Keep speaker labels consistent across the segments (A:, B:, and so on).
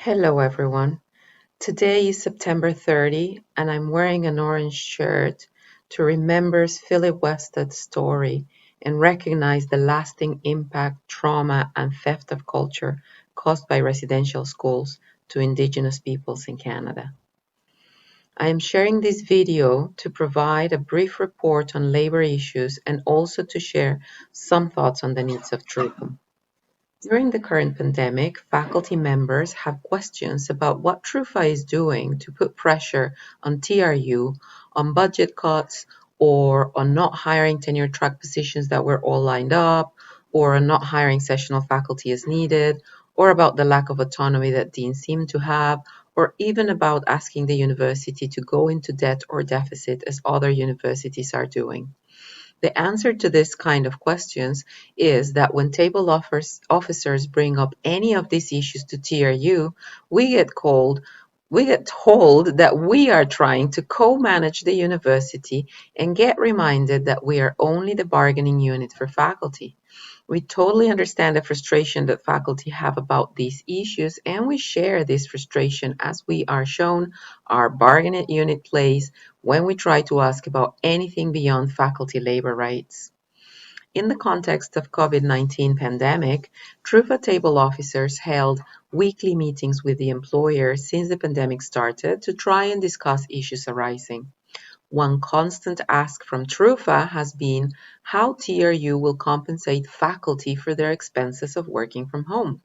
A: Hello everyone. Today is September 30 and I'm wearing an orange shirt to remember Philip Westad's story and recognize the lasting impact, trauma and theft of culture caused by residential schools to Indigenous peoples in Canada. I am sharing this video to provide a brief report on labor issues and also to share some thoughts on the needs of TRUFA. During the current pandemic, faculty members have questions about what TRUFA is doing to put pressure on TRU, on budget cuts, or on not hiring tenure track positions that were all lined up, or on not hiring sessional faculty as needed, or about the lack of autonomy that deans seem to have, or even about asking the university to go into debt or deficit as other universities are doing. The answer to this kind of questions is that when table officers bring up any of these issues to TRU, we get told that we are trying to co-manage the university and get reminded that we are only the bargaining unit for faculty. We totally understand the frustration that faculty have about these issues, and we share this frustration as we are shown our bargaining unit plays when we try to ask about anything beyond faculty labor rights. In the context of COVID-19 pandemic, TRUFA table officers held weekly meetings with the employer since the pandemic started to try and discuss issues arising. One constant ask from TRUFA has been how TRU will compensate faculty for their expenses of working from home.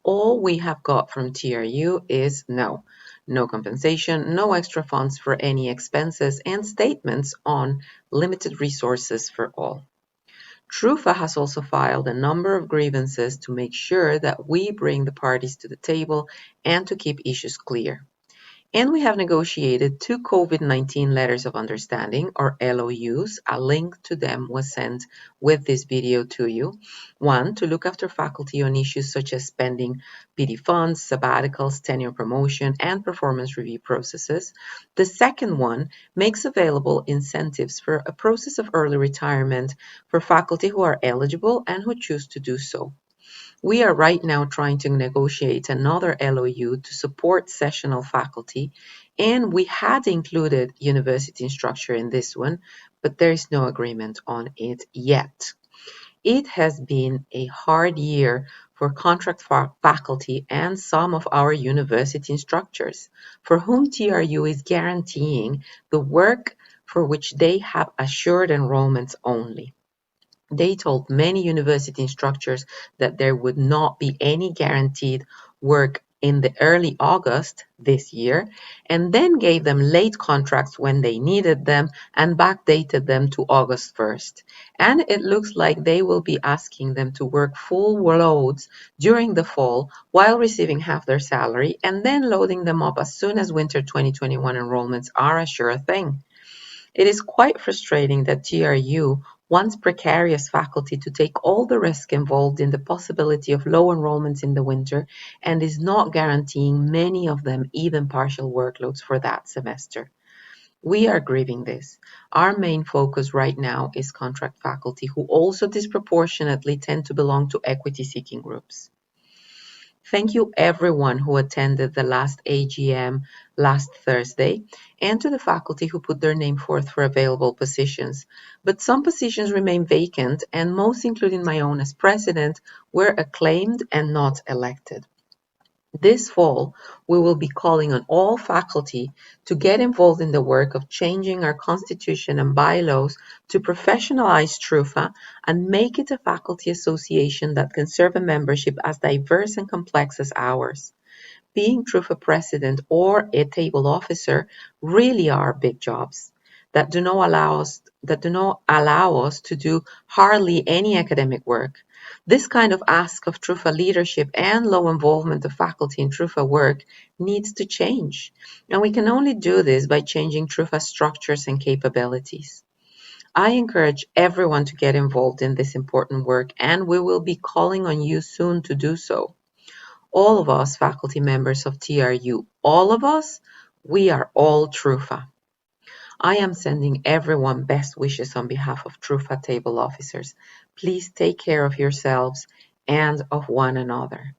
A: All we have got from TRU is no. No compensation, no extra funds for any expenses, and statements on limited resources for all. TRUFA has also filed a number of grievances to make sure that we bring the parties to the table and to keep issues clear. And we have negotiated two COVID-19 letters of understanding, or LOUs. A link to them was sent with this video to you. One, to look after faculty on issues such as spending PD funds, sabbaticals, tenure promotion, and performance review processes. The second one makes available incentives for a process of early retirement for faculty who are eligible and who choose to do so. We are right now trying to negotiate another LOU to support sessional faculty, and we had included university instructor in this one, but there is no agreement on it yet. It has been a hard year for contract faculty and some of our university instructors, for whom TRU is guaranteeing the work for which they have assured enrollments only. They told many university instructors that there would not be any guaranteed work in the early August this year, and then gave them late contracts when they needed them and backdated them to August 1st. And it looks like they will be asking them to work full loads during the fall while receiving half their salary and then loading them up as soon as winter 2021 enrollments are a sure thing. It is quite frustrating that TRU wants precarious faculty to take all the risk involved in the possibility of low enrollments in the winter and is not guaranteeing many of them even partial workloads for that semester. We are grieving this. Our main focus right now is contract faculty who also disproportionately tend to belong to equity-seeking groups. Thank you everyone who attended the last AGM last Thursday, and to the faculty who put their name forth for available positions. But some positions remain vacant, and most, including my own as president, were acclaimed and not elected. This fall, we will be calling on all faculty to get involved in the work of changing our constitution and bylaws to professionalize TRUFA and make it a faculty association that can serve a membership as diverse and complex as ours. Being TRUFA president or a table officer really are big jobs that do not allow us to do hardly any academic work. This kind of ask of TRUFA leadership and low involvement of faculty in TRUFA work needs to change, and we can only do this by changing TRUFA structures and capabilities. I encourage everyone to get involved in this important work, and we will be calling on you soon to do so. All of us faculty members of TRU, all of us, we are all TRUFA. I am sending everyone best wishes on behalf of TRUFA table officers. Please take care of yourselves and of one another.